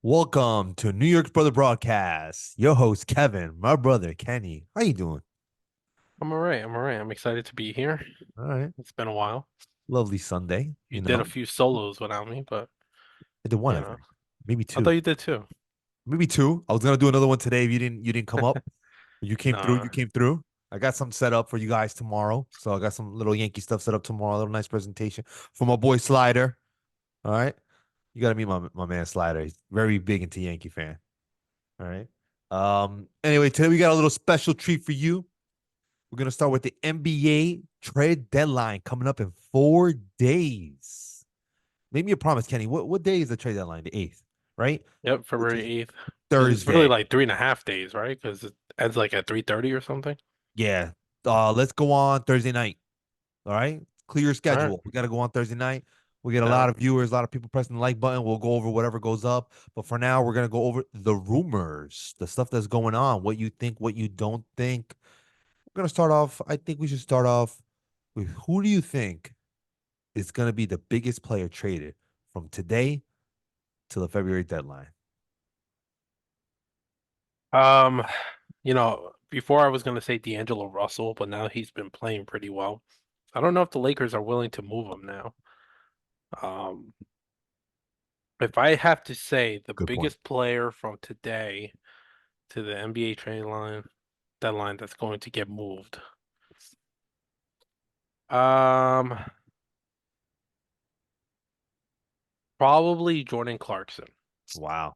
Welcome to New York's Brother Broadcast. Your host Kevin, my brother Kenny. How you doing? I'm all right. I'm all right. I'm excited to be here. All right. It's been a while. Lovely Sunday. You did a few solos without me, but I did one, you I know, think. Maybe I thought two. you did too. Maybe two. I was gonna do another one today if you didn't come up. You came through. Nah. You came through. I got something set up for you guys tomorrow. So I got some little Yankee stuff set up tomorrow. A little nice presentation for my boy Slider. All right. You gotta meet my man Slider. He's very big into Yankee fan. All right. Anyway, today we got a little special treat for you. We're gonna start with the NBA trade deadline coming up in 4 days. Make me a promise, Kenny. What day is the trade deadline? The 8th, right? Yep, Which February is 8th. It's really Thursday. like 3.5 days, right? Because it ends like at 3:30 or something. Yeah. Let's go on Thursday night. All right. Clear your All right. schedule. We got to go on Thursday night. We get a lot Down. of viewers, a lot of people pressing the like button. We'll go over whatever goes up. But for now, we're gonna go over the rumors, the stuff that's going on, what you think, what you don't think. We're gonna start off. I think we should start off with who do you think is going to be the biggest player traded from today to the February deadline? Um, before I was gonna say D'Angelo Russell, but now he's been playing pretty well. I don't know if the Lakers are willing to move him now. Um, if I have to say the Good point. biggest player from today to the NBA trade line deadline that's going to get moved. Um, Probably Jordan Clarkson. Wow.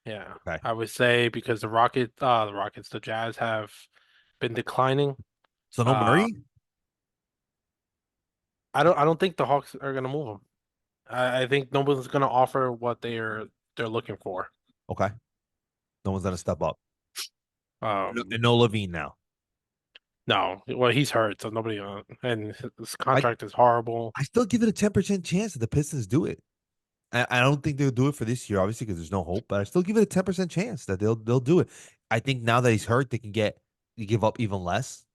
Yeah, Okay. I would say because the Jazz have been declining. So no Uh, Murray? I don't think the Hawks are gonna move him. I think nobody's gonna offer what they're looking for. Okay. No one's going to step up. Um, And no Levine now. no, well he's hurt, so nobody. And his I, contract is horrible. I still give it a 10% chance that the Pistons do it. I don't think they'll do it for this year, obviously, because there's no hope, but I still give it a 10% chance that they'll do it. I think now that he's hurt, they can give up even less.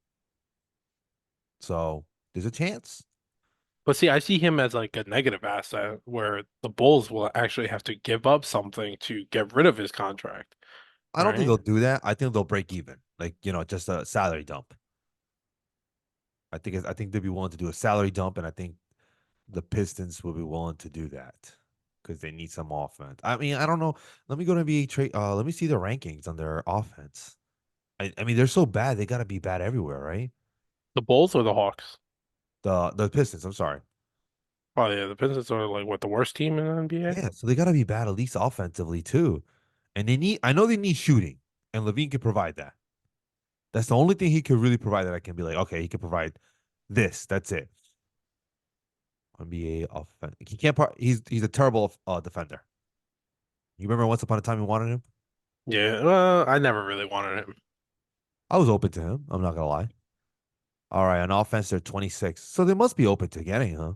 So there's a chance. But see, I see him as like a negative asset where the Bulls will actually have to give up something to get rid of his contract, I don't think right? they'll do that. I think they'll break even. Like, just a salary dump. I think they'd be willing to do a salary dump, and I think the Pistons will be willing to do that because they need some offense. I mean, I don't know. Let me go to NBA trade. Let me see the rankings on their offense. I mean, they're so bad. They got to be bad everywhere, right? The Bulls or the Hawks? The Pistons. I'm sorry. Oh yeah, the Pistons are like what the worst team in the NBA. Yeah, so they got to be bad at least offensively too. And they need. I know they need shooting, and Levine can provide that. That's the only thing he could really provide that I can be like, okay, he can provide this. That's it. NBA offense. He can't. He's a terrible defender. You remember once upon a time you wanted him? Yeah, well, I never really wanted him. I was open to him. I'm not gonna lie. All right, on offense they're 26, so they must be open to getting, huh?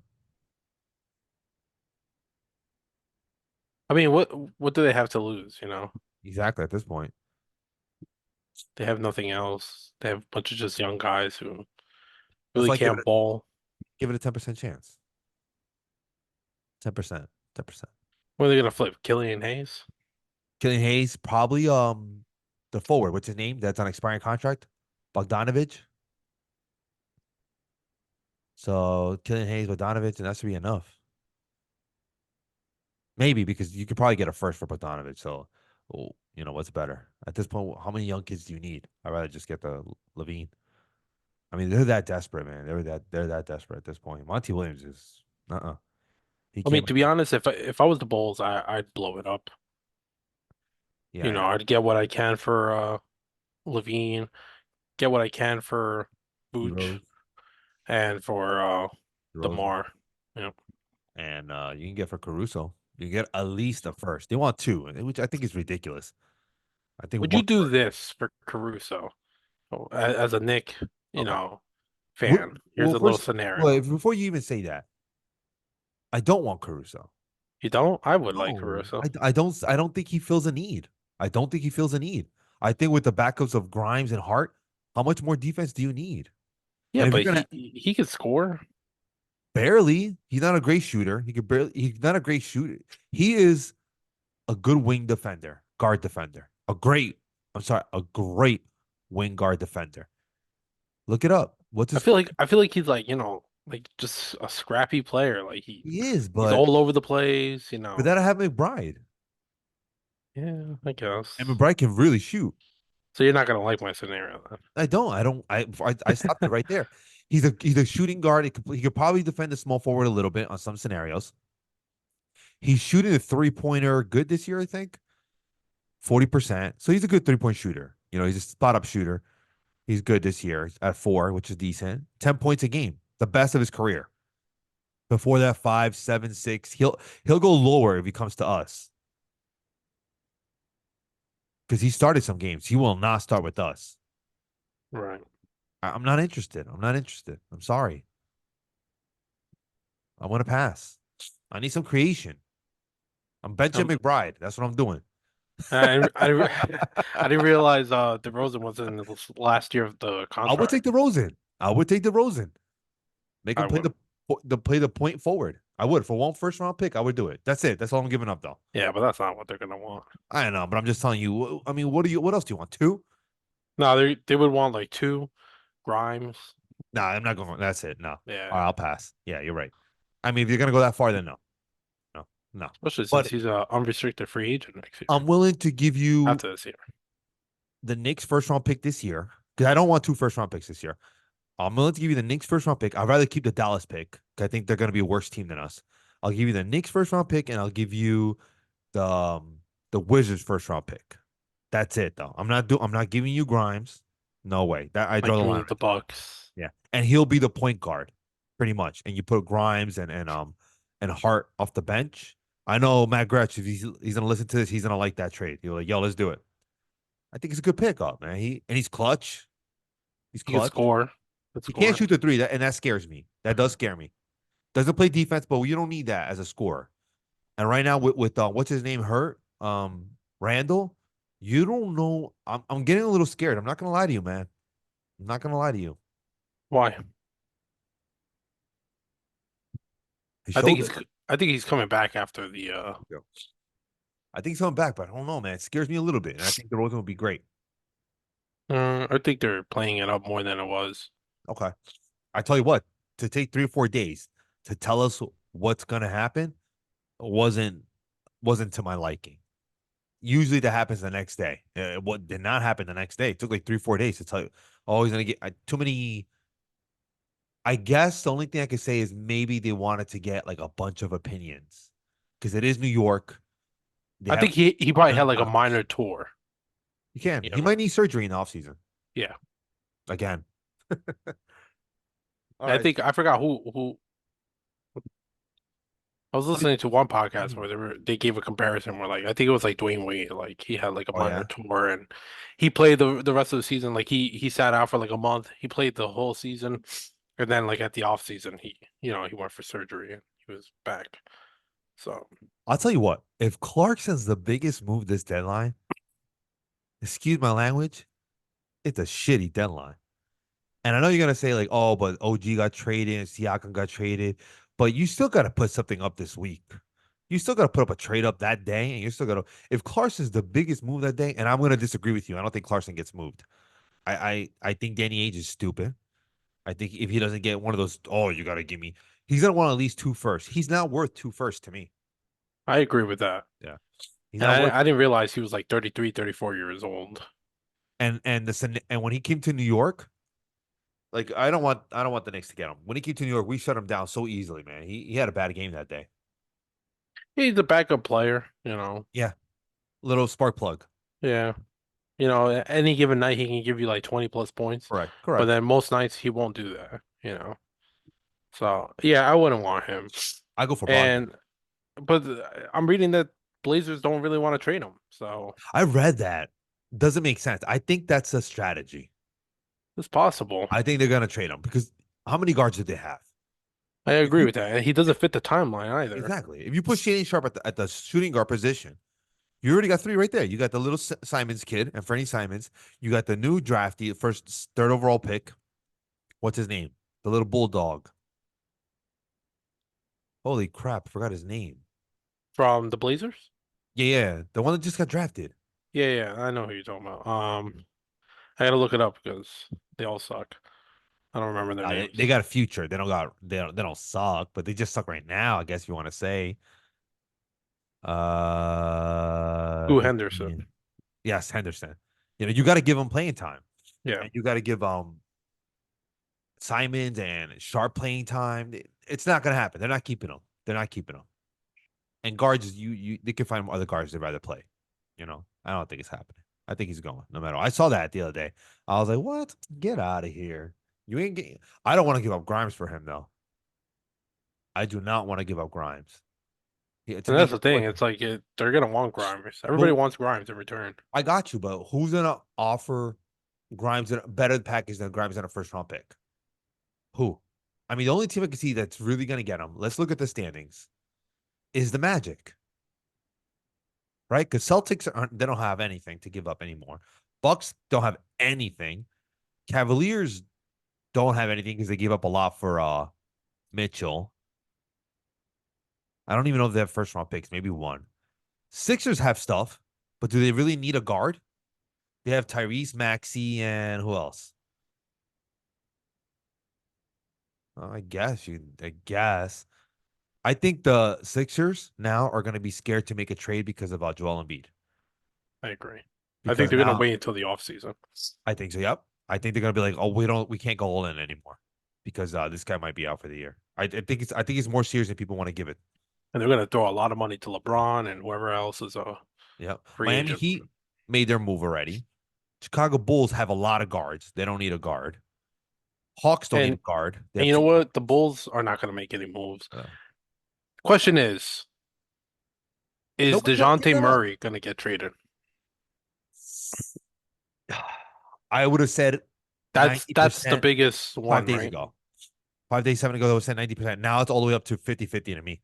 I mean, what do they have to lose? Exactly at this point. They have nothing else. They have a bunch of just young guys who That's really why can't ball. give it a 10% chance. 10%, 10%. When are they gonna flip? Killian Hayes? Killian Hayes probably the forward. What's his name? That's on expiring contract. Bogdanovich. So Killian Hayes, Bogdanovich, and that should be enough. Maybe because you could probably get a first for Bogdanovich. So, what's better at this point? How many young kids do you need? I'd rather just get the Levine. I mean, they're that desperate, man. They're that desperate at this point. Monty Williams is he I can't mean, to bring be that. honest, if I was the Bulls, I'd blow it up. Yeah, yeah. I'd get what I can for Levine, get what I can for D Booch, Rose, and for DeRozan, DeMar. Yeah. and you can get for Caruso. You can get at least a first. They want two, which I think is ridiculous. I think Would one you do first. this for Caruso? As a Nick, Okay. Well, fan. Here's well, a little first, well, scenario. before you even say that, I don't want Caruso. You don't? I would like No, Caruso. I don't think he feels a need. I don't think he feels a need. I think with the backups of Grimes and Hart, how much more defense do you need? Yeah, And if you're but gonna he could score. barely, he's not a great shooter. He's not a great shooter. He is. a good wing defender, guard defender, a great wing guard defender. Look it up. What's his full? I feel like he's like, like just a scrappy player. Like He is, he's but all over the place, for that I have McBride, Yeah, I and guess. McBride can really shoot. So you're not gonna like my scenario then. I don't. I don't. I stopped it right there. He's a shooting guard. He could probably defend the small forward a little bit on some scenarios. He's shooting a 3-pointer good this year, I think, 40%. So he's a good 3-point shooter. He's a spot up shooter. He's good this year at 4, which is decent. 10 points a game, the best of his career. Before that, 5, 7, 6. He'll go lower if he comes to us because he started some games. He will not start with us. Right. I'm not interested. I'm not interested. I'm sorry. I want to pass. I need some creation. I'm benching Um, McBride. That's what I'm doing. I didn't realize DeRozan was in the last year of the I would take contract. the Rosen. I would take the Rosen. Make I him play wouldn't. the point forward. I would for one first round pick. I would do it. That's it. That's all I'm giving up though. Yeah, but that's not what they're gonna want. I know, but I'm just telling you. I mean, what else do you want? 2? No, they would want like two Grimes. Nah, I'm not going. That's it. No. All right, Yeah, I'll pass. Yeah, you're right. I mean, if you're gonna go that far, then no, no, no. especially since But he's a unrestricted free agent next year. I'm willing to give you After this year, the Knicks first round pick this year because I don't want 2 first round picks this year. I'm willing to give you the Knicks first round pick. I'd rather keep the Dallas pick because I think they're going to be a worse team than us. I'll give you the Knicks first round pick and I'll give you the Wizards first round pick. That's it though. I'm not giving you Grimes. No way. That I like draw the giving line you the right there. Bucks. Yeah. And he'll be the point guard pretty much. And you put Grimes and Hart off the bench. I know Matt Gretsch, if he's gonna listen to this, he's gonna like that trade. He'll like, yo, let's do it. I think it's a good pickup, man. He's clutch. He's He could clutch. score. Could He can't score. shoot the three, and that scares me. That does scare me. Doesn't play defense, but you don't need that as a scorer. And right now with what's his name hurt, Randall, you don't know. I'm getting a little scared. I'm not gonna lie to you, man. I'm not gonna lie to you. Why? His I think shoulder. I think he's coming back after the Yeah. I think he's coming back, but I don't know, man. It scares me a little bit, and I think the Rosen will be great. I think they're playing it up more than it was. Okay, I tell you what, to take 3 or 4 days to tell us what's gonna happen wasn't wasn't to my liking. Usually that happens the next day. What did not happen the next day? It took like 3 or 4 days to tell you. Oh, he's gonna get too many. I guess the only thing I could say is maybe they wanted to get like a bunch of opinions because it is New York. They I have think he probably had million like a dollars. minor tour. You can. You He know, might need surgery in the offseason yeah. again. All And I right. think I forgot who I was listening to one podcast where they gave a comparison where like I think it was like Dwayne Wade, like he had like a Oh minor yeah. tour and he played the rest of the season. Like he sat out for like a month. He played the whole season, and then like at the off season he went for surgery and he was back. So I'll tell you what. If Clarkson's the biggest move this deadline, excuse my language, it's a shitty deadline. And I know you're gonna say like, oh, but OG got traded and Siakam got traded, but you still gotta put something up this week. You still gotta put up a trade up that day, and you're still gonna. If Carson's the biggest move that day, and I'm gonna disagree with you, I don't think Clarkson gets moved. I think Danny Ainge is stupid. I think if he doesn't get one of those, oh, you gotta give me. He's gonna want at least 2 firsts. He's not worth 2 firsts to me. I agree with that. Yeah, he's And not worth. I didn't realize he was like 33, 34 years old. And when he came to New York, like I don't want the Knicks to get him. When he came to New York, we shut him down so easily, man. He had a bad game that day. He's a backup player. Yeah, little spark plug. Yeah. Any given night he can give you like 20 plus points, Correct. but Correct. then most nights he won't do that. So yeah, I wouldn't want him. I go for Bogdan. And but I'm reading that Blazers don't really want to trade him, so I read that. Doesn't make sense. I think that's a strategy. it's possible. I think they're gonna trade him because how many guards did they have? I If agree you with that. And he doesn't fit the timeline either. exactly, if you put Shane Sharp at the shooting guard position, you already got 3 right there. You got the little Simons kid and Freddie Simons. You got the new drafty, first third overall pick. What's his name? The little bulldog. Holy crap! I forgot his name. From the Blazers? Yeah, the one that just got drafted. Yeah, yeah, I know who you're talking about. I gotta look it up because they all suck. I don't remember their They names. got a future. They don't suck, but they just suck right now. I guess if you want to say. Ooh, Let's Henderson. see. Yes, Henderson. You got to give him playing time, Yeah, and you got to give Simons and Sharp playing time. It's not gonna happen. They're not keeping him. They're not keeping him. And guards, they can find other guards they'd rather play. I don't think it's happening. I think he's going no matter what. I saw that the other day. I was like, what? Get out of here. You ain't getting. I don't want to give up Grimes for him though. I do not want to give up Grimes. To and me, that's the he's thing. worth It's it. like they're gonna want Grimes. Everybody But wants Grimes in return. I got you, but who's gonna offer Grimes a better package than Grimes in a first round pick? Who? I mean, the only team I can see that's really gonna get him. Let's look at the standings. Is the Magic, right? Because Celtics aren't. They don't have anything to give up anymore. Bucks don't have anything. Cavaliers don't have anything because they gave up a lot for Mitchell. I don't even know if they have first round picks. Maybe one. Sixers have stuff, but do they really need a guard? They have Tyrese Maxey and who else? I guess you. I guess. I think the Sixers now are going to be scared to make a trade because of Joel Embiid. I agree. I think Because they're gonna now wait until the offseason. I think so. Yep. I think they're going to be like, oh, we can't go all in anymore because this guy might be out for the year. I think it's more serious than people want to give it. And they're gonna throw a lot of money to LeBron and whoever else is a Yep. free Miami agent. Heat made their move already. Chicago Bulls have a lot of guards. They don't need a guard. Hawks don't need And a guard. They and have you know two what? guards. The Bulls are not gonna make any moves. Uh, Question is Nobody's going to give DeJounte that up. Murray gonna get traded? I would have said That's the 90% biggest 5 one, days right? ago. 5 days, 7 ago, I was saying 90%. Now it's all the way up to 50-50 to me.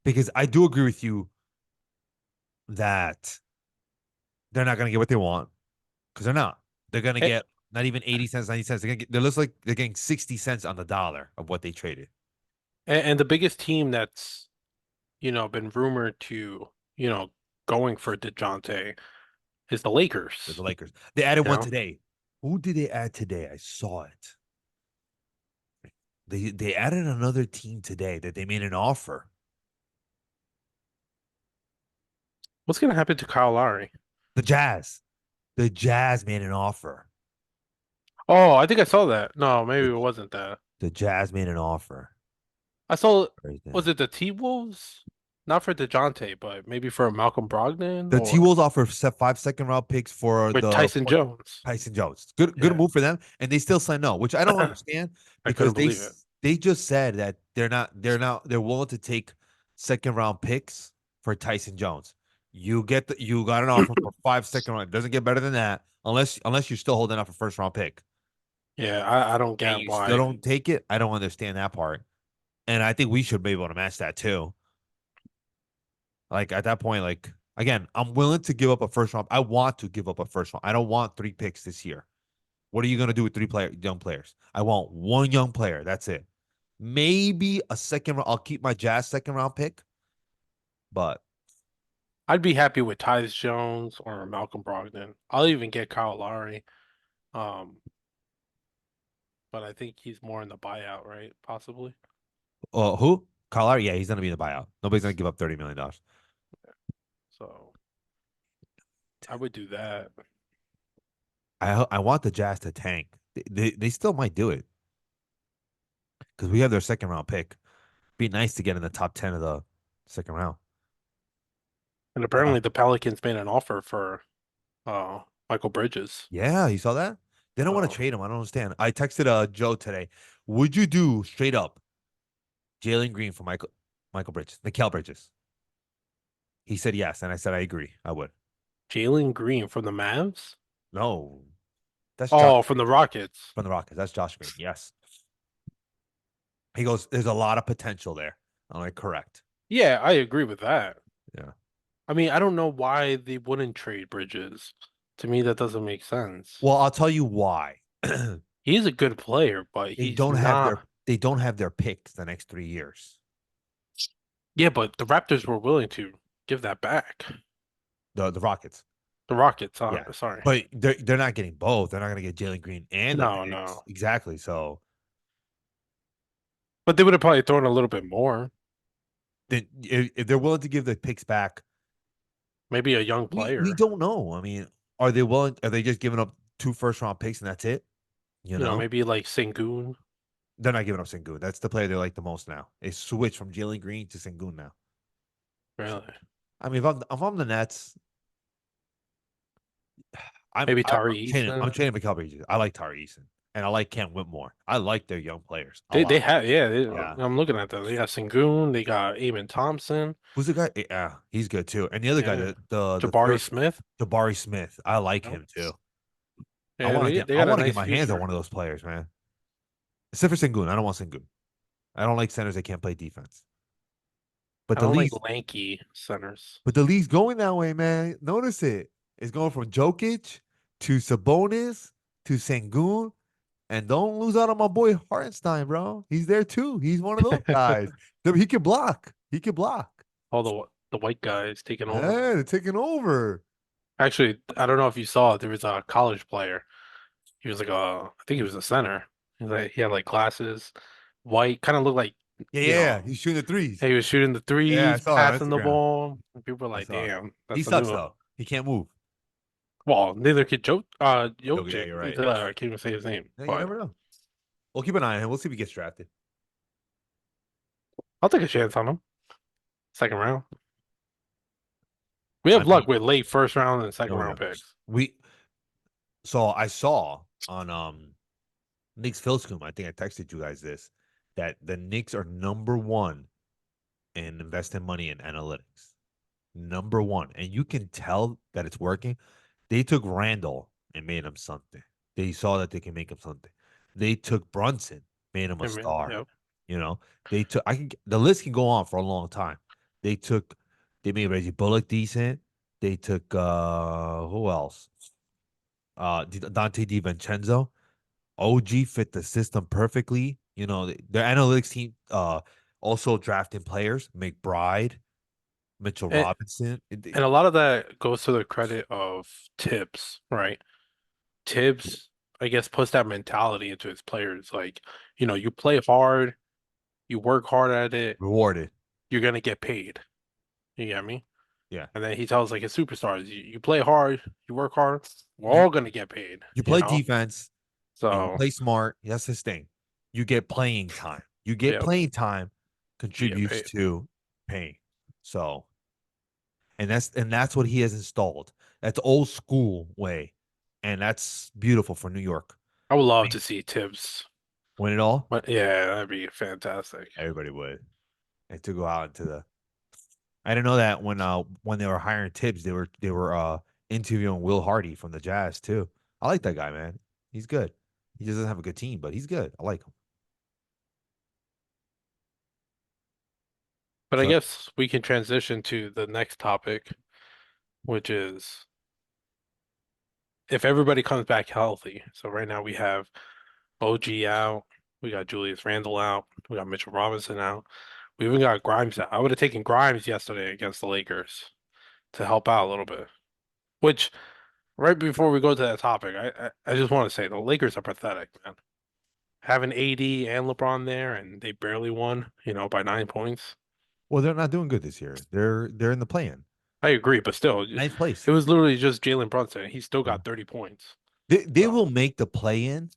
Because I do agree with you that they're not going to get what they want because they're not. They're going to And, get not even 80 cents, 90 cents. They're looks like they're getting 60 cents on the dollar of what they traded. and the biggest team that's been rumored to going for DeJounte is the With Lakers. the Lakers. They added You one know, today. Who did they add today? I saw it. They added another team today that they made an offer. what's gonna happen to Kyle Lowry? The Jazz. The Jazz made an offer. Oh, I think I saw that. No, maybe The, it wasn't that. the Jazz made an offer. I saw, Right there. was it the T-Wolves? Not for DeJounte, but maybe for Malcolm Brogdon The T or Wolves offer 5 second round picks for with the Tyson Jones. Tyson Jones. Good Yeah, move for them, and they still say no, which I don't understand I because couldn't believe it. they just said that they're willing to take second round picks for Tyson Jones. You got an offer for 5 second round. It doesn't get better than that unless you're still holding out a first round pick Yeah, I don't and get you still why. don't take it. I don't understand that part, and I think we should be able to match that too. Like at that point, like again, I'm willing to give up a first round. I want to give up a first round. I don't want 3 picks this year. What are you gonna do with young players? I want one young player. That's it. Maybe a second round. I'll keep my Jazz second round pick, but I'd be happy with Tyus Jones or Malcolm Brogdon. I'll even get Kyle Lowry. Um, but I think he's more in the buyout, right? Possibly. who? Collar? Yeah, he's gonna be in the buyout. Nobody's gonna give up $30 million. So I would do that. I want the Jazz to tank. They still might do it because we have their second round pick. Be nice to get in the top 10 of the second round. And Uh, apparently the Pelicans made an offer for Michael Bridges. Yeah, you saw that? They don't want to So trade him. I don't understand. I texted Joe today. Would you do straight up Jalen Green for Michael Bridges, Mikal Bridges? He said yes, and I said I agree. I would. Jalen Green from the Mavs? No, that's Josh Oh, from Green the Rockets. from the Rockets. That's Josh Green. Yes. He goes, there's a lot of potential there. I'm like, correct. Yeah, I agree with that. Yeah. I mean, I don't know why they wouldn't trade Bridges. To me, that doesn't make sense. Well, I'll tell you why. they He's a good player, but he's not. they don't have their picks the next 3 years. Yeah, but the Raptors were willing to. give that back. The Rockets. The Rockets, Yeah. sorry. But they're not getting both. They're not gonna get Jalen Green and the No, picks. no. Exactly. So But they would have probably thrown a little bit more. then if they're willing to give the picks back, Maybe a young we player. don't know. I mean, are they willing? Are they just giving up 2 first-round picks and that's it? You know, Maybe like Sengun. they're not giving up Sengun. That's the player they like the most now. They switch from Jalen Green to Sengun now. So, Really. I mean, if I'm the Nets, Maybe I'm Tari trading. I'm Eason. trading Mikal Bridges. I like Tari Eason and I like Cam Whitmore. I like their young players a They lot. have, yeah. Yeah. I'm looking at them. They got Sengun. They got Amen Thompson. Who's the guy? Yeah, he's good too. And the other guy, Yeah. the Jabari third, Smith. Jabari Smith. I like Yep. him too. I Yeah, want to they get they I got a want to get nice my hands on future. one of those players, man. Except for Sengun. I don't want Sengun. I don't like centers that can't play defense. But I the don't like league's lanky centers. but the league's going that way, man. Notice it. It's going from Jokic to Sabonis to Sengun. And don't lose out on my boy Hartenstein, bro. He's there too. He's one of those guys. He can block. He can block. All the white guys taking over. Yeah, they're taking over. Actually, I don't know if you saw it. There was a college player. He was like I think he was a center. He had like glasses, white, kind of looked like, Yeah, you yeah. know, He's shooting the threes. he was shooting the Yeah, I threes, saw it on passing the Instagram. ball. And people were I like, saw it. damn, He that's a sucks new. though. He can't move. Well, neither could Okay, yeah, Jokic. you're right. I can't even say his name, Yeah, you but never know. We'll keep an eye on him. We'll see if he gets drafted. I'll take a chance on him. Second round. We I have mean, luck with late first round and second oh round yeah. picks. We so I saw on Knicks Philscoom, I think I texted you guys this, that the Knicks are #1 in investing money in analytics. #1. And you can tell that it's working. They took Randall and made him something. They saw that they can make him something. They took Brunson, made him a I mean, star. yeah. You know, the list can go on for a long time. They took they made Reggie Bullock decent. They took who else? Dante DiVincenzo. OG fit the system perfectly. You know, their analytics team also drafting players, McBride, Mitchell And, Robinson. and a lot of that goes to the credit of Tibbs, right? Tibbs, I guess, puts that mentality into his players. Like, you play hard, you work hard at it, Rewarded. you're gonna get paid. You get me? Yeah. And then he tells like his superstars, you play hard, you work hard, we're You all gonna get paid, you play defense and you So play smart. That's his thing. You get playing time. You get yeah, playing time you get contributes paid. to paying. So and that's what he has installed. That's old school way. And that's beautiful for New York. I would love to see Tibbs, Win it all? but yeah, that'd be fantastic. Everybody would. And to go out into the I didn't know that when they were hiring Tibbs, they were interviewing Will Hardy from the Jazz too. I like that guy, man. He's good. He just doesn't have a good team, but he's good. I like him. But I So guess we can transition to the next topic, which is if everybody comes back healthy. So right now we have OG out, we got Julius Randle out, we got Mitchell Robinson out, we even got Grimes out. I would have taken Grimes yesterday against the Lakers to help out a little bit. Which right before we go to that topic, I just want to say the Lakers are pathetic, man. Having AD and LeBron there, and they barely won, by 9 points. well, they're not doing good this year. They're in the play-in. I agree, but still, Ninth it place. was literally just Jalen Brunson. He still Yeah. got 30 points. They So, will make the play-in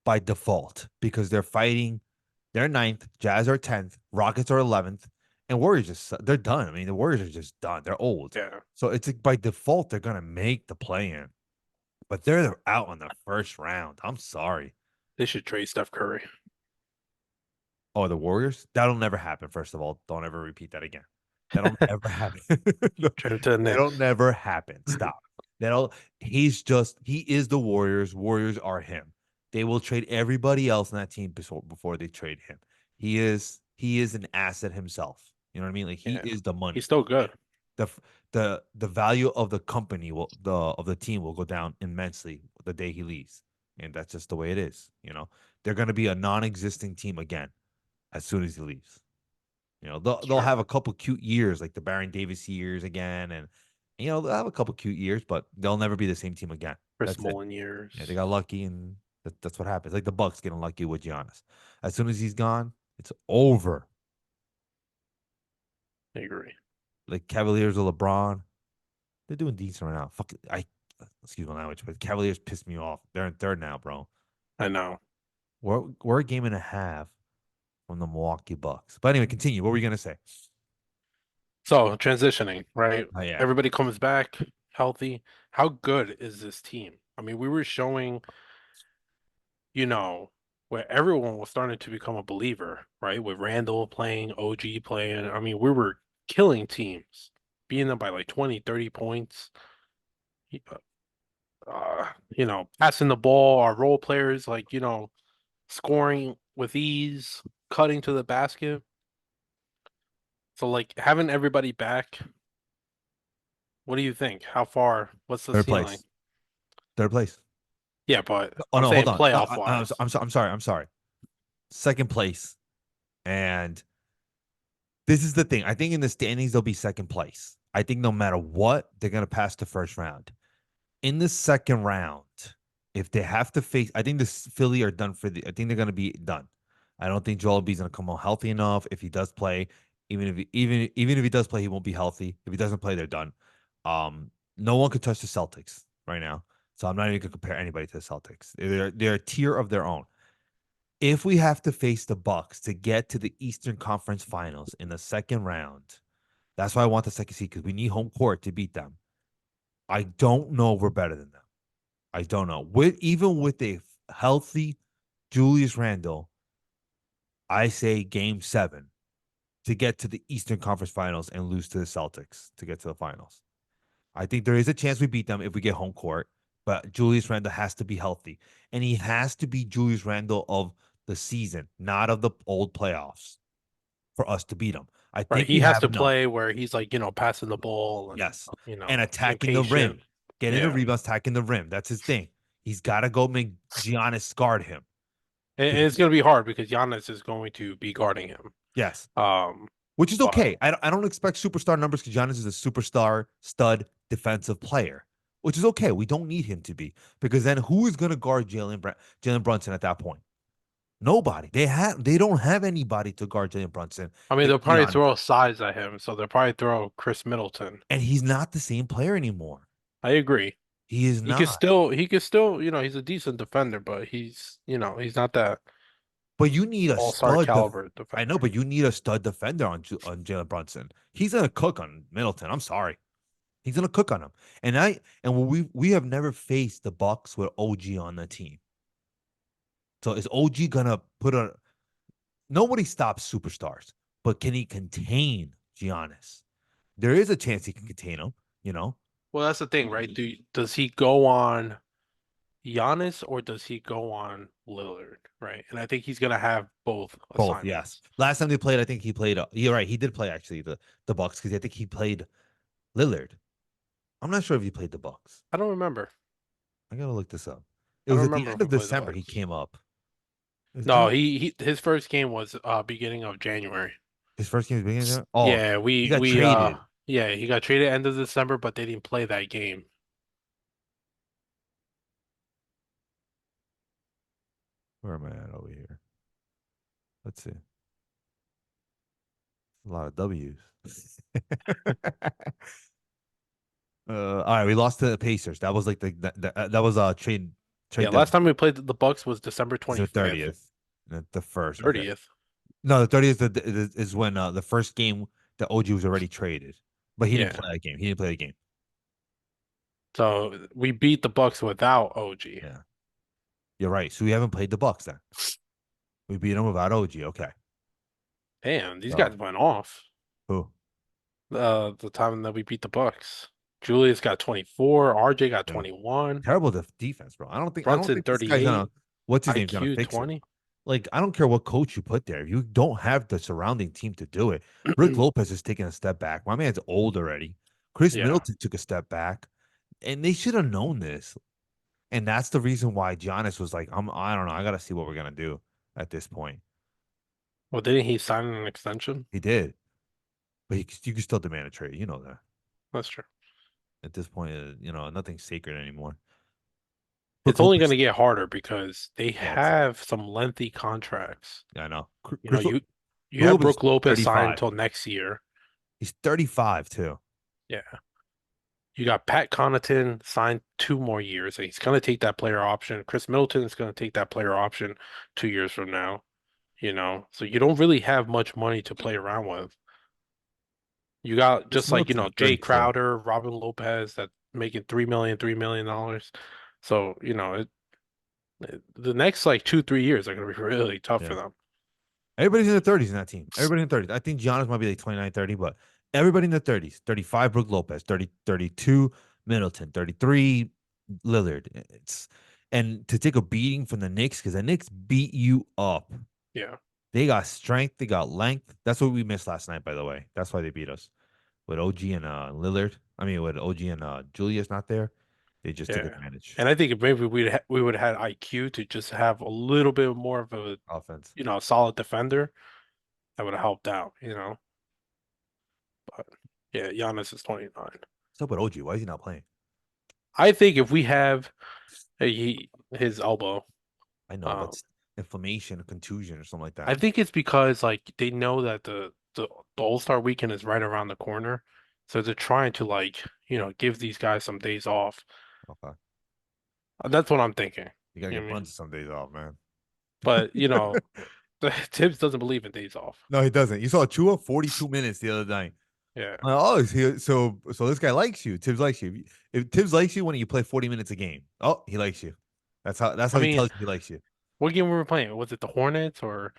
by default because they're fighting. They're ninth, Jazz are 10th, Rockets are 11th, and Warriors they're done. I mean, the Warriors are just done. They're old. yeah, So it's like by default they're gonna make the play-in. But they're out on the first round. I'm sorry. they should trade Steph Curry. Oh, the Warriors? That'll never happen. First of all, don't ever repeat that again. That'll never happen. Trade him to the That'll Knicks. never happen. Stop. He is the Warriors. Warriors are him. They will trade everybody else on that team before they trade him. He is an asset himself. You know what I mean? Like he Yeah, is the he's money. still good. The value of the company of the team will go down immensely the day he leaves. And that's just the way it is. They're gonna be a non-existing team again as soon as he leaves. They'll Sure. have a couple cute years, like the Baron Davis years again, and they'll have a couple cute years, but they'll never be the same team again. Chris That's it. Mullen Yeah, they years. got lucky, and that's what happens. Like the Bucks getting lucky with Giannis. As soon as he's gone, it's over. I agree. Like Cavaliers or LeBron, they're doing decent right now. Fuck, excuse my language, but Cavaliers pissed me off. They're in third now, bro. I know. We're a game and a half from the Milwaukee Bucks. But anyway, continue. What were you gonna say? So transitioning, right? Oh yeah, Everybody comes back healthy. How good is this team? I mean, we were showing, you know, where everyone was starting to become a believer, right? With Randall playing, OG playing. I mean, we were killing teams, beating them by like 20, 30 points. Passing the ball, our role players, like, scoring with ease, cutting to the basket. So, like, having everybody back, what do you think? How far? What's the third ceiling? place. Third place. Yeah, but Oh I'm no, hold saying on. playoff wise. I'm sorry. I'm sorry. Second place. And this is the thing. I think in the standings they'll be second place. I think no matter what, they're gonna pass the first round. In the second round, if they have to face, I think this Philly are done for the. I think they're gonna be done. I don't think Joel Embiid's gonna come out healthy enough. If he does play, even if he does play, he won't be healthy. If he doesn't play, they're done. No one could touch the Celtics right now. So I'm not even gonna compare anybody to the Celtics. They're a tier of their own. If we have to face the Bucks to get to the Eastern Conference Finals in the second round, that's why I want the second seed because we need home court to beat them. I don't know if we're better than them. I don't know. Even with a healthy Julius Randle, I say game 7 to get to the Eastern Conference Finals and lose to the Celtics to get to the finals. I think there is a chance we beat them if we get home court, but Julius Randle has to be healthy. And he has to be Julius Randle of the season, not of the old playoffs, for us to beat him. I Right. think He we has have to enough. play where he's like, passing the ball and, Yes. And attacking the impatient. rim, getting the Yeah. rebounds, attacking the rim. That's his thing. He's got to go make Giannis guard him. And it's Because, going to be hard because Giannis is going to be guarding him. yes, Um, which is but okay. I don't expect superstar numbers because Giannis is a superstar stud defensive player, which is okay. We don't need him to be because then who is going to guard Jalen Brunson at that point? Nobody. They don't have anybody to guard Jalen Brunson I mean, if they'll probably Giannis, throw size at him, so they'll probably throw Chris Middleton. and he's not the same player anymore. I agree. He is He could not. still, he could still, he's a decent defender, but he's not that But you need a all-star stud. caliber I know, defender. but you need a stud defender on Jalen Brunson. He's gonna cook on Middleton. I'm sorry, he's gonna cook on him. And we have never faced the Bucks with OG on the team. So is OG gonna put a? Nobody stops superstars, but can he contain Giannis? There is a chance he can contain him. You know, Well, that's the thing, right? Does he go on Giannis or does he go on Lillard, right? And I think he's gonna have both both. Yes. assignments. Last time they played, I think he played. You're right. He did play actually the Bucks because I think he played Lillard. I'm not sure if he played the Bucks. I don't remember. I gotta look this up. It I was don't at the remember end if he of played the December he Bucks. came up. It was No, end he his first game was beginning of January. his first game was beginning of January? Oh, Yeah, he we got we traded. yeah, he got traded end of December, but they didn't play that game. Where am I at over here? Let's see. A lot of W's. All right, we lost to the Pacers. That was like that was a trade Yeah, last deadline. time we played the Bucks was December It's the 25th, 30th, the first. Okay, 30th. no, the 30th is when the first game that OG was already traded, but he didn't Yeah. play that game. He didn't play the game. So we beat the Bucks without OG. Yeah, you're right. So we haven't played the Bucks then. We beat them without OG. Okay, Damn, these so guys went off. who? The time that we beat the Bucks. Julius got 24, RJ got Yeah. 21, Terrible defense, bro. I don't Brunson think this guy's gonna 38, what's his name's gonna IQ fix it. 20. Like, I don't care what coach you put there. If you don't have the surrounding team to do it. Rick Lopez is taking a step back. My man's old already. Chris Yeah. Middleton took a step back, and they should have known this. And that's the reason why Giannis was like, I don't know. I gotta see what we're gonna do at this point. Well, didn't he sign an extension? He did, but you can still demand a trade. You know that That's true. at this point, nothing's sacred anymore. It's Brook only going Lopez, to get harder because they yeah, have some lengthy contracts. yeah, I know. You know, you Brook have Lopez is Brooke Lopez signed 35. until next year. He's 35 too. Yeah. You got Pat Connaughton signed 2 more years. He's going to take that player option. Chris Middleton is going to take that player option 2 years from now. So you don't really have much money to play around with. You got Chris just like, Middleton's Jay 34. Crowder, Robin Lopez that making 3 million, $3 million. So, the next like 2, 3 years are going to be really tough for Yeah. them. Everybody's in the 30s in that team. Everybody in the 30s. I think Giannis might be like 29, 30, but everybody in the 30s. 35, Brook Lopez. 30, 32, Middleton. 33, Lillard. And to take a beating from the Knicks, because the Knicks beat you up. Yeah. They got strength, they got length. That's what we missed last night, by the way. That's why they beat us. With OG and Lillard. I mean, with OG and Julius not there, they just took Yeah. advantage. And I think if maybe we would have had IQ to just have a little bit more of a, Offense. a solid defender, that would have helped out. But yeah, Giannis is 29. What's up with OG? Why is he not playing? I think if we have his elbow, I know, but um, inflammation, contusion, or something like I that. think it's because like they know that the All-Star weekend is right around the corner, so they're trying to like give these guys some days off. Okay. That's what I'm thinking. You gotta You know get what I mean? Brunson some days off, man. But Tibbs doesn't believe in days off. No, he doesn't. You saw Chua 42 minutes the other night. Yeah. Oh, so this guy likes you. Tibbs likes you. If Tibbs likes you when you play 40 minutes a game, oh, he likes you. That's I how he mean, tells you he likes you. what game were we playing? Was it the Hornets or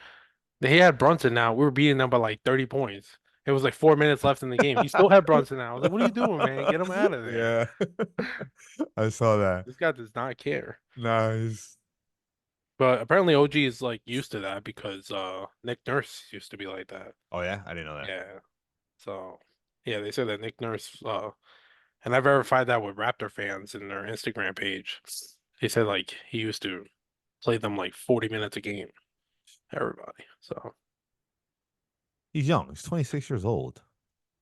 they had Brunson now? We were beating them by like 30 points. It was like 4 minutes left in the game. He still had Brunson now. I was like, what are you doing, man? Get him out of there. Yeah, I saw that. This guy does not care. Nice. But apparently OG is like used to that because Nick Nurse used to be like that. Oh yeah, I didn't know that. Yeah. So yeah, they said that Nick Nurse and I verified that with Raptor fans in their Instagram page. They said like he used to play them like 40 minutes a game, everybody. So He's young. He's 26 years old.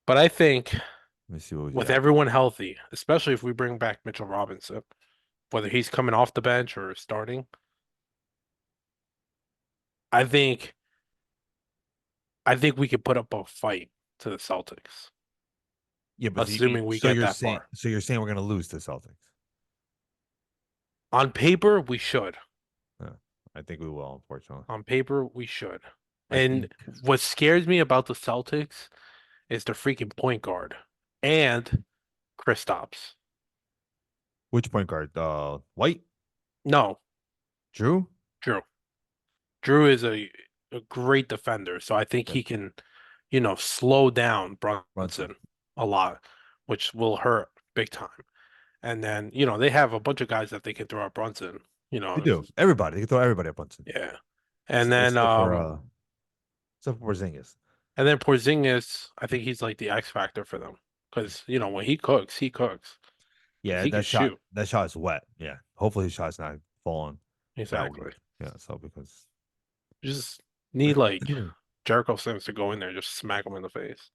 but I think Let me see what we with got. everyone healthy, especially if we bring back Mitchell Robinson, whether he's coming off the bench or starting, I think I think we could put up a fight to the Celtics, Yeah, but assuming we get that far. so you're saying we're gonna lose to Celtics? On paper, we should. Yeah, I think we will, unfortunately. On paper, we should. I think And what scares me about the Celtics is the freaking point guard and Kristaps. which point guard? White, No, Drew. Drew. Drew is a great defender, so I think Okay. he can, slow down Brunson. Brunson a lot, which will hurt big time. And then, they have a bunch of guys that they can throw at Brunson, They do. Everybody. They can throw everybody at Brunson. yeah. And then Except for Porzingis. Porzingis, I think he's like the X factor for them. Because, when he cooks, he cooks. Because Yeah, he can shoot. that shot is wet. Yeah. Hopefully his shot's not falling that Exactly. week. Yeah, so because You just need like Jericho Sims to go in there, just smack him in the face.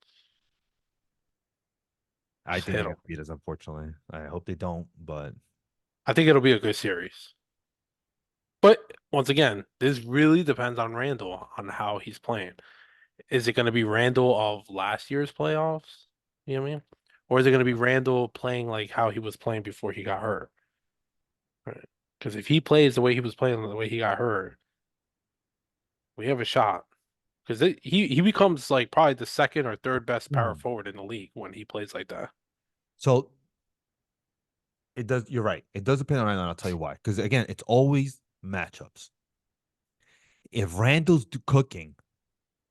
I Just think hit they're him. gonna beat us, unfortunately. I hope they don't, but I think it'll be a good series. But once again, this really depends on Randall on how he's playing. Is it going to be Randall of last year's playoffs? You know what I mean? Or is it going to be Randall playing like how he was playing before he got hurt? Right. Because if he plays the way he was playing the way he got hurt, we have a shot. Because he becomes like probably the second or third best power Mhm. forward in the league when he plays like that. So it does. You're right. It does depend on Randall. And I'll tell you why. Because again, it's always matchups. If Randall's cooking,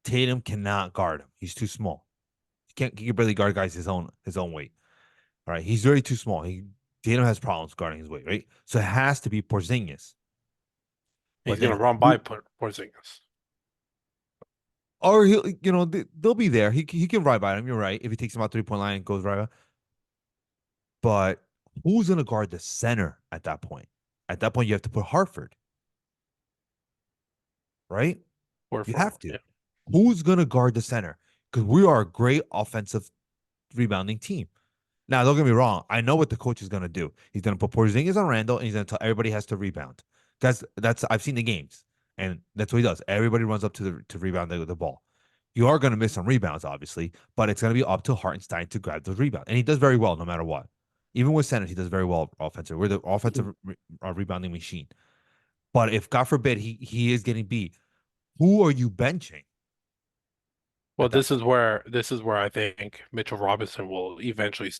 Tatum cannot guard him. He's too small. He can barely guard guys his own weight. All right, he's very too small. Tatum has problems guarding his weight, right? So it has to be Porzingis. He's But going then to run by Porzingis. or he'll they'll be there. He can ride by him. You're right. If he takes him out 3 point line and goes right. But who's gonna guard the center at that point? At that point, you have to put Hartford, right? Or You for have to. yeah. Who's gonna guard the center? Because we are a great offensive rebounding team. Now, don't get me wrong. I know what the coach is gonna do. He's gonna put Porzingis on Randall, and he's gonna tell everybody has to rebound. That's I've seen the games, and that's what he does. Everybody runs up to rebound the ball. You are gonna miss some rebounds, obviously, but it's gonna be up to Hartenstein to grab those rebounds, and he does very well no matter what. Even with center, he does very well offensive. We're the offensive rebounding machine. But if God forbid he is getting beat, who are you benching Well, at that? this is where I think Mitchell Robinson will eventually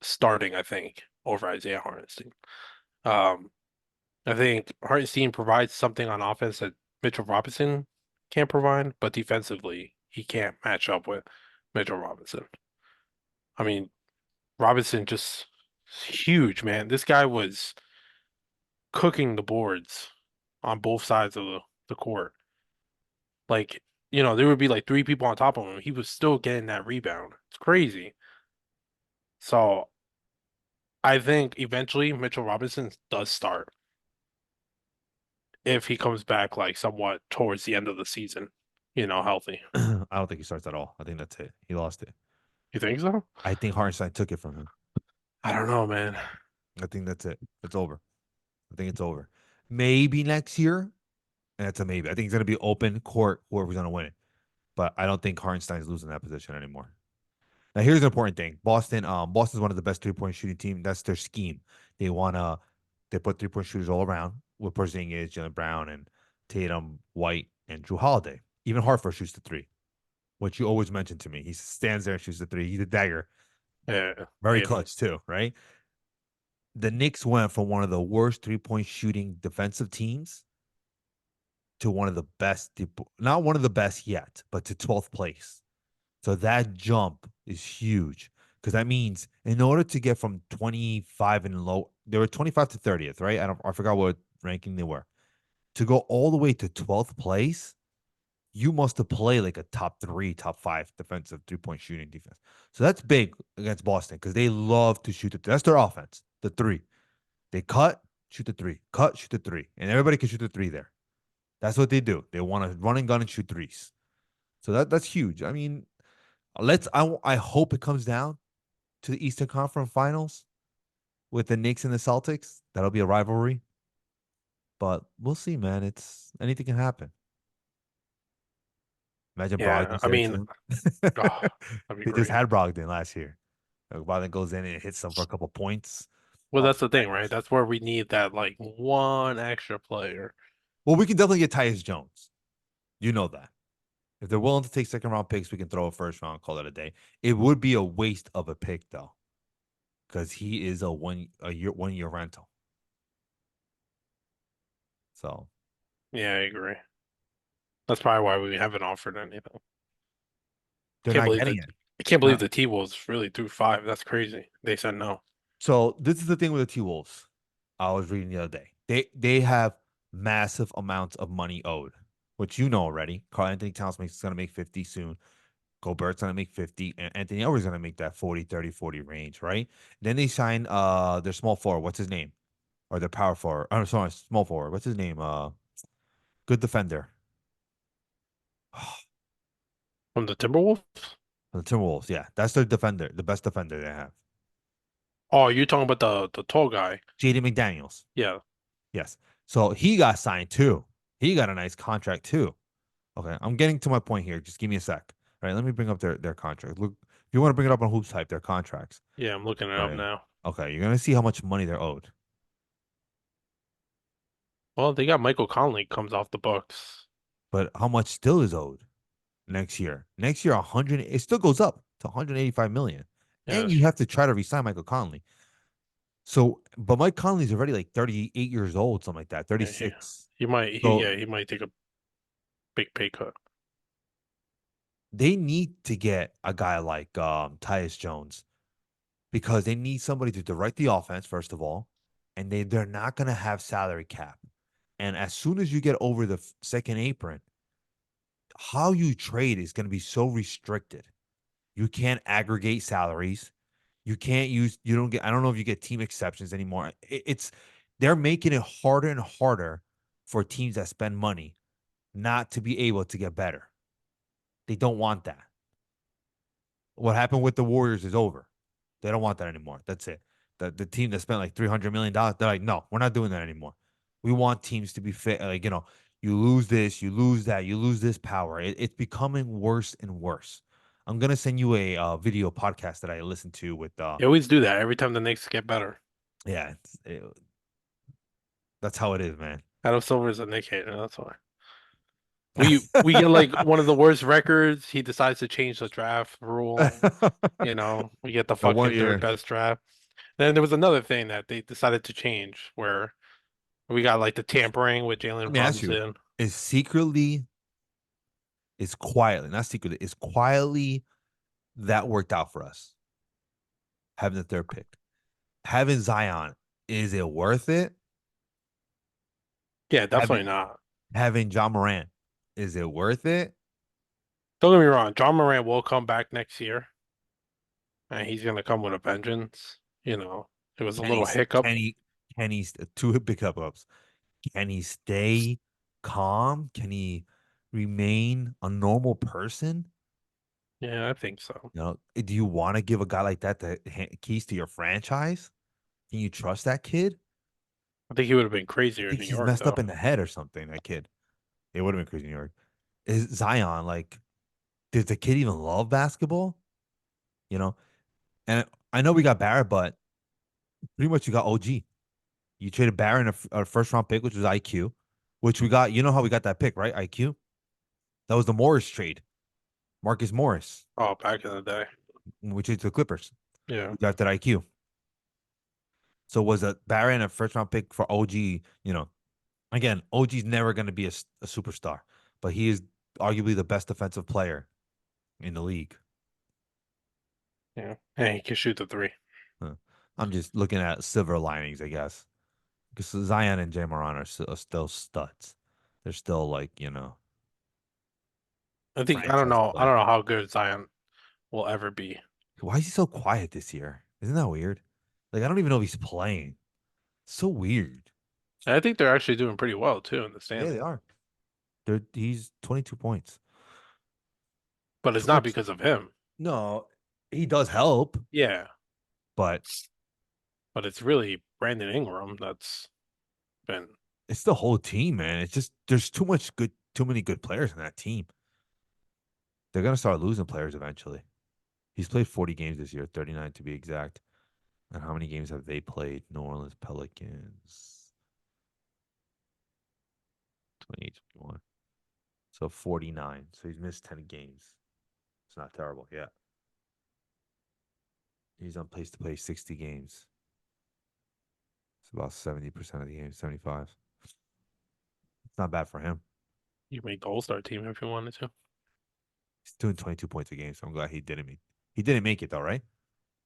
starting, I think, over Isaiah Hartenstein. Um, I think Hartenstein provides something on offense that Mitchell Robinson can't provide, but defensively, he can't match up with Mitchell Robinson. I mean, Robinson just huge, man. This guy was cooking the boards on both sides of the court. Like, there would be like three people on top of him. He was still getting that rebound. It's crazy. So I think eventually Mitchell Robinson does start if he comes back like somewhat towards the end of the season, healthy. I don't think he starts at all. I think that's it. He lost it. You think so? I think Hartenstein took it from him. I don't know, man. I think that's it. It's over. I think it's over. Maybe next year. And that's a maybe. I think it's gonna be open court whoever's gonna win it. But I don't think Hartenstein's losing that position anymore. Now here's an important thing. Boston's one of the best 3-point shooting team. That's their scheme. They put 3-point shooters all around with Porzingis, Jalen Brown, and Tatum, White, and Drew Holiday. Even Hartford shoots the three, which you always mention to me. He stands there and shoots the three. He's a dagger. Yeah, Very hate him. clutch too, right? The Knicks went from one of the worst 3-point shooting defensive teams to one of the best, not one of the best yet, but to 12th place. So that jump is huge because that means in order to get from 25 and low, they were 25 to 30th, right? I forgot what ranking they were. To go all the way to 12th place, you must have played like a top 3, top 5 defensive 3-point shooting defense. So that's big against Boston because they love to shoot that's their offense, the three. They cut, shoot the three, cut, shoot the three, and everybody can shoot the three there. That's what they do. They want to run and gun and shoot threes. So that's huge. I mean, I hope it comes down to the Eastern Conference Finals with the Knicks and the Celtics. That'll be a rivalry. But we'll see, man. It's anything can happen. Imagine Yeah, Brogdon's I there mean, too. oh, that'd be They just great. had Brogdon last year. Brogdon goes in and hits them for a couple points. Well, Oh, that's the thing, right? nice. That's where we need that like one extra player. Well, we can definitely get Tyus Jones. You know that. If they're willing to take second round picks, we can throw a first round, call it a day. It would be a waste of a pick though, because he is a 1 year rental. So Yeah, I agree. That's probably why we haven't offered anything. they're Can't not believe getting that. it. I can't believe Uh, the T-Wolves really threw five. That's crazy. They said no. so this is the thing with the T Wolves. I was reading the other day. They have massive amounts of money owed, which you know already. Carl Anthony Towns makes gonna make 50 soon. Gobert's gonna make 50, and Anthony Edwards gonna make that 40, 30, 40 range, right? Then they sign their small forward. What's his name? Or their power forward. I'm sorry, small forward. What's his name? Good defender. From the Timberwolves? The Timberwolves, yeah. That's their defender, the best defender they have. Oh, you're talking about the tall guy. JD McDaniels. Yeah. Yes. So he got signed too. He got a nice contract too. Okay. I'm getting to my point here. Just give me a sec. All right. Let me bring up their contract. Look, if you want to bring it up on Hoops Hype, their contracts. Yeah, I'm looking it up Right. now. Okay. You're gonna see how much money they're owed. Well, they got Michael Conley comes off the books. But how much still is owed next year? Next year, 100, it still goes up to 185 million. Yeah, And you have to try to resign Michael Conley. So, but Mike Conley's already like 38 years old, something like that, yeah, 36. yeah, So he might take a big pay cut. they need to get a guy like Tyus Jones because they need somebody to direct the offense, first of all, and they're not going to have salary cap. And as soon as you get over the second apron, how you trade is going to be so restricted. You can't aggregate salaries. You can't use, you don't get, I don't know if you get team exceptions anymore. They're making it harder and harder for teams that spend money not to be able to get better. They don't want that. What happened with the Warriors is over. They don't want that anymore. That's it. The team that spent like $300 million, they're like, no, we're not doing that anymore. We want teams to be fit. Like, you lose this, you lose that, you lose this power. It's becoming worse and worse. I'm gonna send you a video podcast that I listened to with They always do that every time the Knicks get better. yeah, that's how it is, man. Adam Silver is a Knick hater. That's why. We get like one of the worst records. He decides to change the draft rule. We get the The one fucking third year. best draft. Then there was another thing that they decided to change where we got like the tampering with Let Jalen me ask you: Brunson. Is secretly, is quietly, not secretly, is quietly that worked out for us having the third pick, having Zion? Is it worth it? Yeah, Having definitely not. John Morant, is it worth it? Don't get me wrong. John Morant will come back next year, and he's gonna come with a vengeance. It was a Can he? little hiccup. Can he? Can he? Two big ups. Can he stay calm? Can he remain a normal person? Yeah, I think so. Do you want to give a guy like that the keys to your franchise? Can you trust that kid? I think he would have been I crazier in think New he's York, messed up though. in the head or something. That kid. It would have been crazy in New York. Is Zion like? Does the kid even love basketball? You know, and I know we got Barrett, but pretty much you got OG. You traded Barrett in a first round pick, which was IQ, which we got. You know how we got that pick, right? IQ. That was the Morris trade. Marcus Morris, Oh, back in the day. when we traded to the Clippers. Yeah. We drafted IQ. So was a Barrett and a first round pick for OG? Again, OG's never going to be a superstar, but he is arguably the best defensive player in the league. Yeah. And he can shoot the three. Huh. I'm just looking at silver linings, I guess, because Zion and Jamoran are still studs. They're still like I don't franchise know. I player. don't know how good Zion will ever be. Why is he so quiet this year? Isn't that weird? Like I don't even know if he's playing. So weird. And I think they're actually doing pretty well too in the Yeah, they standings. are. He's 22 points. But it's not 22. because of him. No, he does help, Yeah. but But it's really Brandon Ingram that's been. it's the whole team, man. It's just there's too many good players in that team. They're gonna start losing players eventually. He's played 40 games this year, 39 to be exact. And how many games have they played? New Orleans Pelicans, 28, 21. So 49. So he's missed 10 games. It's not terrible. Yeah. He's on pace to play 60 games. It's about 70% of the games, 75. It's not bad for him. You make the All-Star team if you wanted to. He's doing 22 points a game, so I'm glad he didn't make it though, right?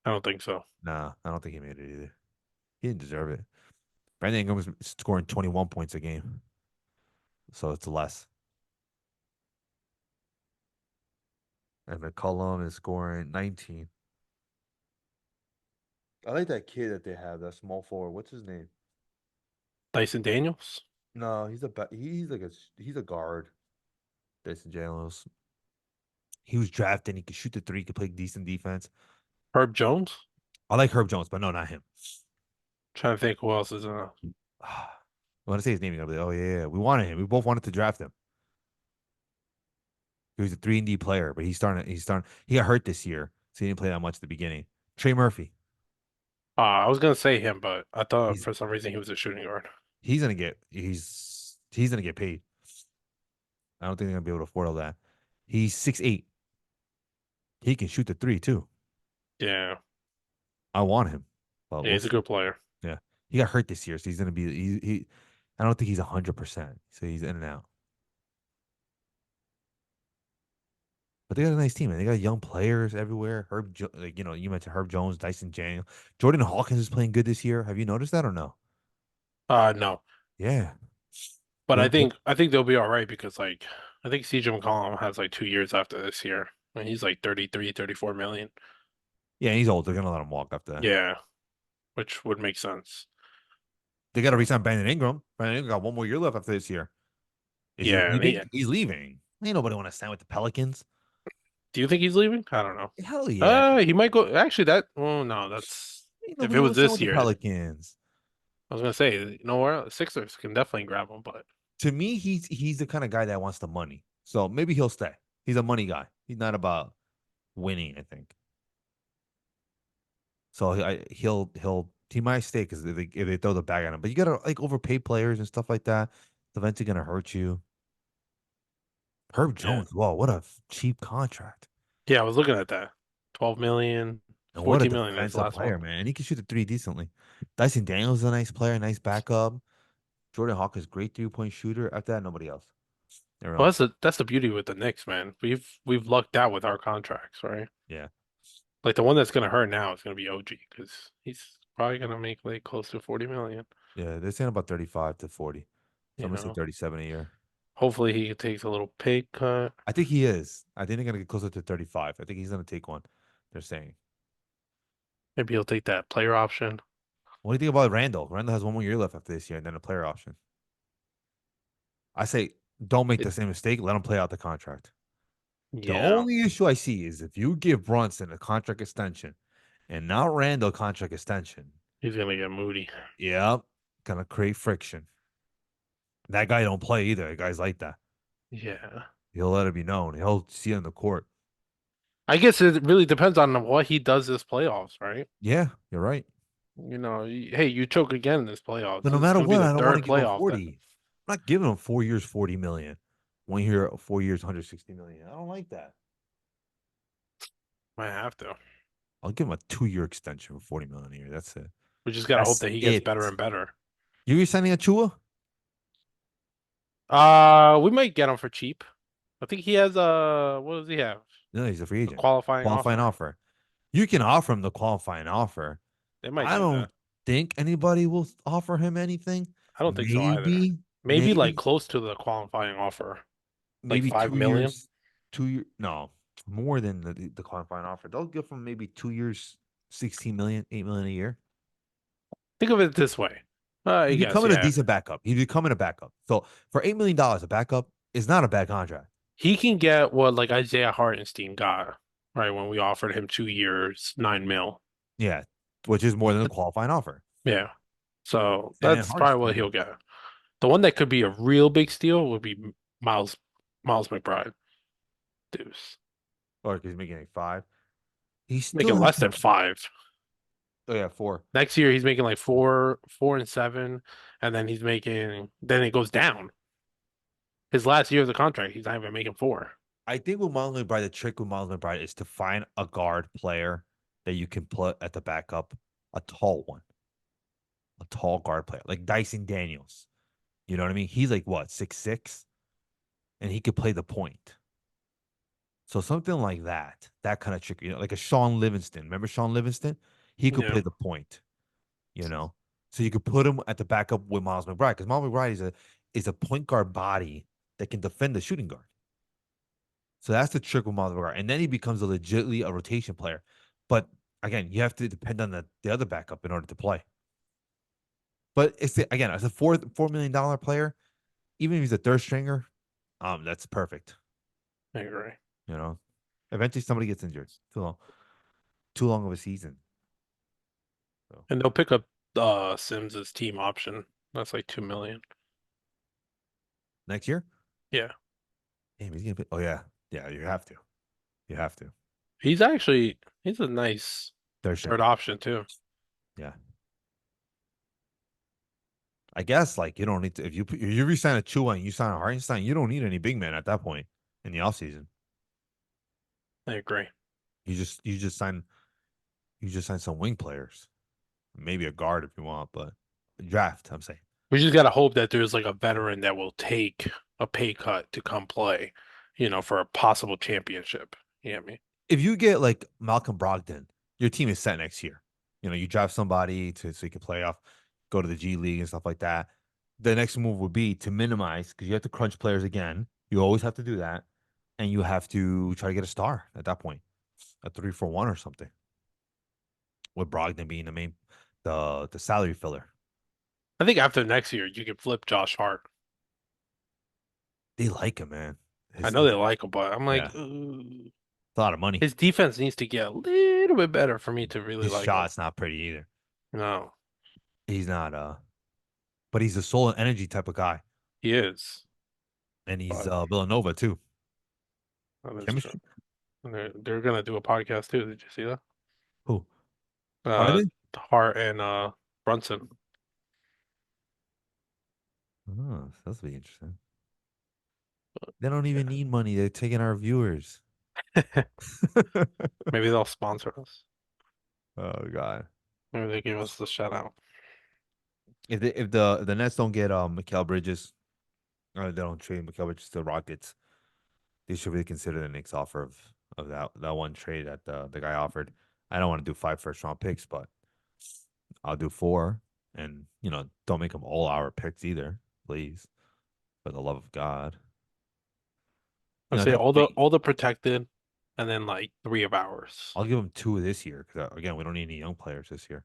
I don't think so. Nah, I don't think he made it either. He didn't deserve it. Brandon Ingram was scoring 21 points a game, so it's less. And McCollum is scoring 19. I like that kid that they have, that small forward. What's his name? Dyson Daniels, No, he's a guard. Jason Jalos. He was drafted. He could shoot the three. He could play decent defense. Herb Jones. I like Herb Jones, but no, not him. Trying to think who else is in a. I want to say his name. I'll be like, oh yeah, we wanted him. We both wanted to draft him. He was a 3-and-D player, but he got hurt this year, so he didn't play that much at the beginning. Trey Murphy. I was gonna say him, but I thought He's for some reason he was a shooting guard. he's gonna get paid. I don't think they're gonna be able to afford all that. He's 6'8". He can shoot the three too. Yeah, I want him, but yeah, we'll he's a see. good player. Yeah, he got hurt this year, so he's gonna be he. I don't think he's 100%, so he's in and out. But they got a nice team, man. They got young players everywhere. Like you mentioned Herb Jones, Dyson Daniel, Jordan Hawkins is playing good this year. Have you noticed that or no? No, Yeah, but I young. think I think they'll be all right because I think CJ McCollum has like 2 years after this year, and he's like 33, 34 million. Yeah, he's old. They're gonna let him walk after that. Yeah, which would make sense. They got to resign Brandon Ingram. Brandon Ingram got one more year left after this year. Is he Yeah, leaving? He's leaving. Ain't nobody want to sign with the Pelicans. Do you think he's leaving? I don't know. Hell yeah. He might go. Actually, that. Oh no, that's Ain't if it nobody was wants to sign this with the year. Pelicans. I was gonna say, you know what? Sixers can definitely grab him, but To me, he's the kind of guy that wants the money. So maybe he'll stay. He's a money guy. He's not about winning, I think. So he might stay because if they throw the bag at him. But you gotta like overpay players and stuff like that. It's eventually gonna hurt you. Herb yeah, Jones, whoa, what a cheap contract. yeah. I was looking at that. 12 million, And what a 14 million is the defensive last one. player, man. And he can shoot the three decently. Dyson Daniels is a nice player, nice backup. Jordan Hawkins, great 3-point shooter. After that, nobody else. Everyone Well, else. that's the beauty with the Knicks, man. We've lucked out with our contracts, right? Yeah. Like the one that's gonna hurt now is gonna be OG because he's probably gonna make like close to 40 million. Yeah. They're saying about 35 to 40. So You I'm gonna say know, 37 a year. hopefully he takes a little pay cut. I think he is. I think they're gonna get closer to 35. I think he's gonna take one. They're saying. Maybe he'll take that player option. What do you think about Randall? Randall has one more year left after this year and then a player option. I say don't make It, the same mistake. Let him play out the contract. The yeah, only issue I see is if you give Brunson a contract extension and not Randall contract extension, he's gonna get moody. yep, gonna create friction. That guy don't play either. That guy's like that. Yeah. He'll let it be known. He'll see it on the court. I guess it really depends on what he does this playoffs, right? Yeah, you're right. Hey, you choke again in this playoffs. But no This is matter gonna be what, the I don't want to third give him playoff that 40. I'm not giving him 4 years, 40 million. 1 year, 4 years, 160 million. I don't like that. might have to. I'll give him a 2 year extension for 40 million a year. That's it. We just gotta hope That's that he gets it. better and better. You resigning a Chua? We might get him for cheap. I think he has what does he have? No, he's a free A agent. qualifying Qualifying offer. offer. You can offer him the qualifying offer. They might I do don't that. think anybody will offer him anything. I don't think so either. Maybe, Maybe like maybe, close to the qualifying offer, like maybe 5 million. 2 years. No, more than the qualifying offer. They'll give him maybe 2 years, 16 million, 8 million a year. Think of it this way. I He's guess, becoming a yeah. decent backup. He's becoming a backup. So for $8 million, a backup is not a bad contract. He can get what like Isaiah Hartenstein got, right? When we offered him 2 years, 9 mil. Yeah, which is more than a qualifying offer. Yeah. So And then that's probably what Hartenstein, he'll get. The one that could be a real big steal would be Miles Miles McBride. Deuce. or he's making like five. He still Making has less to. than five. Oh yeah, four. Next year he's making like four and seven, and then it goes down. His last year of the contract, he's not even making four. I think with Miles McBride, the trick with Miles McBride is to find a guard player that you can put at the backup, a tall one, a tall guard player like Dyson Daniels. You know what I mean? He's like what 6'6", and he could play the point. So something like that kind of trick, like a Sean Livingston. Remember Sean Livingston? He could Yeah. play the point. You know, so you could put him at the backup with Miles McBride because Miles McBride is a point guard body that can defend the shooting guard. So that's the trick with Miles McBride, and then he becomes a legitly a rotation player. But again, you have to depend on the other backup in order to play. But again, as a $4 million player, even if he's a third stringer, that's perfect. I agree. You know, eventually somebody gets injured. Too long of a season. So And they'll pick up Sims's team option. That's like 2 million. next year, Yeah. damn, he's gonna be. Oh yeah, yeah. You have to. You have to. He's a nice Third third stringer. option too. Yeah. I guess like you don't need to if you resign a Chua and you sign a Hartenstein, you don't need any big man at that point in the offseason. I agree. You just sign some wing players. Maybe a guard if you want, but draft, I'm saying. We just gotta hope that there's like a veteran that will take a pay cut to come play, for a possible championship. You know what I mean? If you get like Malcolm Brogdon, your team is set next year. You draft somebody so you can play off, go to the G League and stuff like that. The next move would be to minimize because you have to crunch players again. You always have to do that. And you have to try to get a star at that point, a 3-for-1 or something. With Brogdon being the salary filler. I think after next year, you could flip Josh Hart. They like him, man. I His, know they like him, but I'm like, yeah. "Ooh." It's a lot of money. His defense needs to get a little bit better for me to really His like him. shot's not pretty either. No, He's not but he's a soul and energy type of guy. he is. And he's But Villanova too. that is true. Chemistry? And they're gonna do a podcast too. Did you see that? Who? Are Uh, they? Hart and Brunson. Oh, that's be interesting. They don't even need money. They're taking our viewers. Maybe they'll sponsor us. Oh God. Maybe they give us the shout out. If the Nets don't get Mikal Bridges, or they don't trade Mikal Bridges to the Rockets, they should really consider the Knicks offer of that one trade that the guy offered. I don't want to do 5 first-round picks, but I'll do 4. And don't make them all our picks either, please, for the love of God. I say Just wait. all the protected, and then like three of ours. I'll give them 2 this year because again, we don't need any young players this year.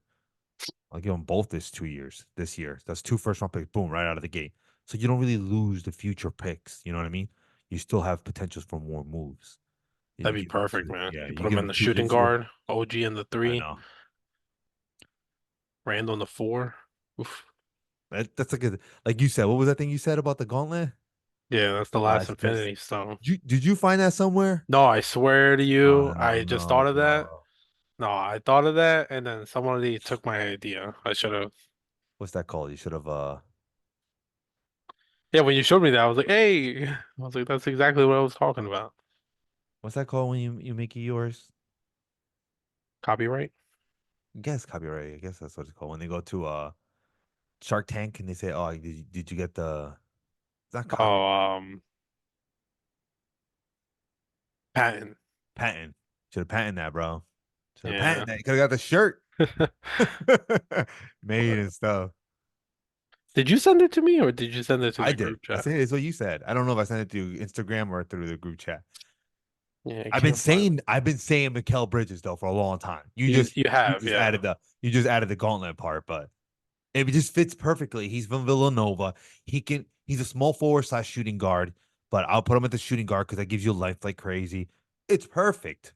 I'll give them both this 2 years this year. That's 2 first-round picks, boom, right out of the gate. So you don't really lose the future picks. You know what I mean? You still have potentials for more moves. That'd You be give them perfect, two. man. Yeah, You you put him give in them the 2 shooting this year. guard, OG in the I three, know. Randall in the four. Oof. That's like you said. What was that thing you said about the gauntlet? Yeah, that's the last That's Infinity Stone. did you find that somewhere? No, I swear to you, I I don't just know, thought of that. bro. No, I thought of that, and then somebody took my idea. I should have. What's that called? You should have Yeah, when you showed me that, I was like, hey, I was like, that's exactly what I was talking about. what's that called when you make it yours? Copyright? I guess copyright. I guess that's what it's called. When they go to Shark Tank and they say, "Oh, did you get the?" It's not copy Oh, patent. patent. Should have patented that, bro. Should have Yeah. patented that. You could have got the shirt made and stuff. Did you send it to me or did you send it to I the did. group I chat? said it's what you said. I don't know if I sent it through Instagram or through the group chat. Yeah, I I've been can't find it. saying I've been saying Mikal Bridges though for a long time. You have, yeah. You just added the gauntlet part, but it just fits perfectly. He's from Villanova. He's a small forward slash shooting guard, but I'll put him at the shooting guard because that gives you life like crazy. It's perfect.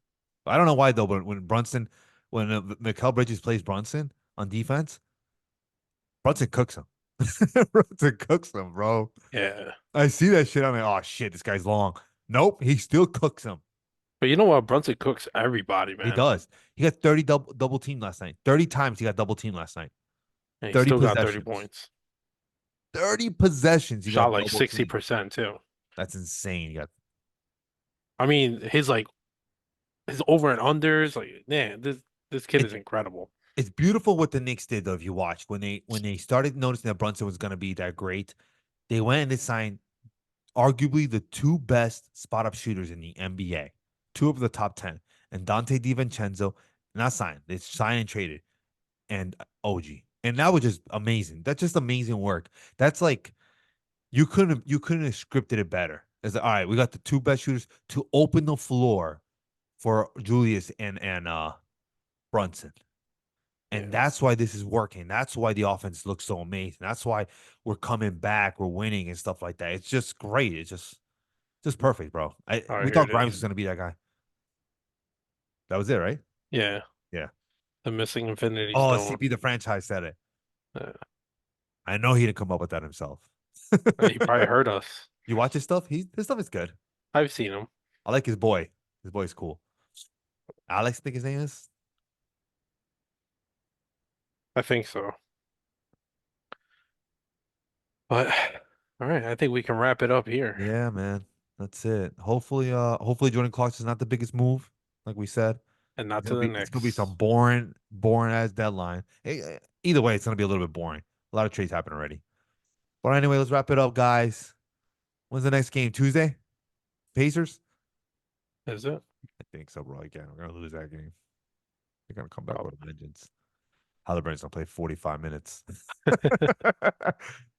I don't know why though, but when Mikal Bridges plays Brunson on defense, Brunson cooks him. Brunson cooks him, bro. Yeah. I see that shit. I'm like, oh shit, this guy's long. Nope, he still cooks him. But you know what? Brunson cooks everybody, He man. does. He got 30 double team last night. 30 times he got double team last night. And he 30 still got 30 possessions. points. 30 possessions he Shot got like double team. 60% too. That's insane. He got I mean, his over and unders, like, man, this kid it, is incredible. it's beautiful what the Knicks did though, if you watch. When they started noticing that Brunson was gonna be that great, they went and they signed arguably the 2 best spot up shooters in the NBA. 2 of the top 10. And Dante DiVincenzo, not signed. They signed and traded. And OG. And that was just amazing. That's just amazing work. That's like you couldn't have scripted it better. It's like, all right, we got the 2 best shooters to open the floor for Julius and Brunson. And Yeah. that's why this is working. That's why the offense looks so amazing. That's why we're coming back, we're winning and stuff like that. It's just great. It's just perfect, bro. All right, We here thought it Grimes was is. gonna be that guy. That was it, right? Yeah. Yeah. The missing Infinity Oh, Stone. CP the franchise said it. Uh, I know he didn't come up with that himself. he probably heard us. You watch his stuff? His stuff is good. I've seen him. I like his boy. His boy's cool. Alex, I think his name is. I think so. But all right, I think we can wrap it up here. Yeah, man. That's it. Hopefully Jordan Clarkson's not the biggest move, like we said. And not to the It's gonna be some Knicks. boring ass deadline. Either way, it's gonna be a little bit boring. A lot of trades happen already. But anyway, let's wrap it up, guys. When's the next game? Tuesday? Pacers? Is it? I think so, bro. Again, we're gonna lose that game. They're gonna come back with Probably. a vengeance. Halliburton's gonna play 45 minutes.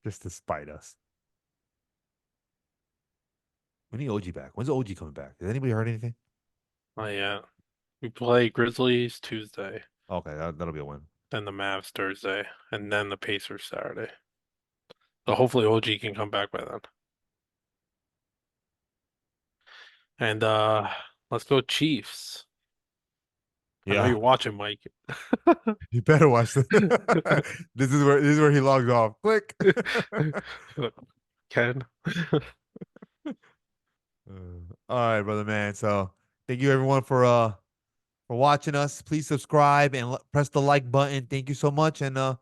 Just to spite us. We need OG back. When's OG coming back? Has anybody heard anything? Oh yeah. We play Grizzlies Tuesday, Okay, that'll be a win. then the Mavs Thursday, and then the Pacers Saturday. So hopefully OG can come back by then. And Let's go Chiefs. I know Yeah, you're watching, Mike. you better watch this. This is where he logs off. Click. Ken. All right, brother man. So thank you everyone for watching us. Please subscribe and press the like button. Thank you so much. And I'll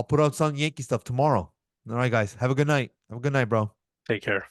put out some Yankee stuff tomorrow. All right, guys. Have a good night. Have a good night, bro. Take care.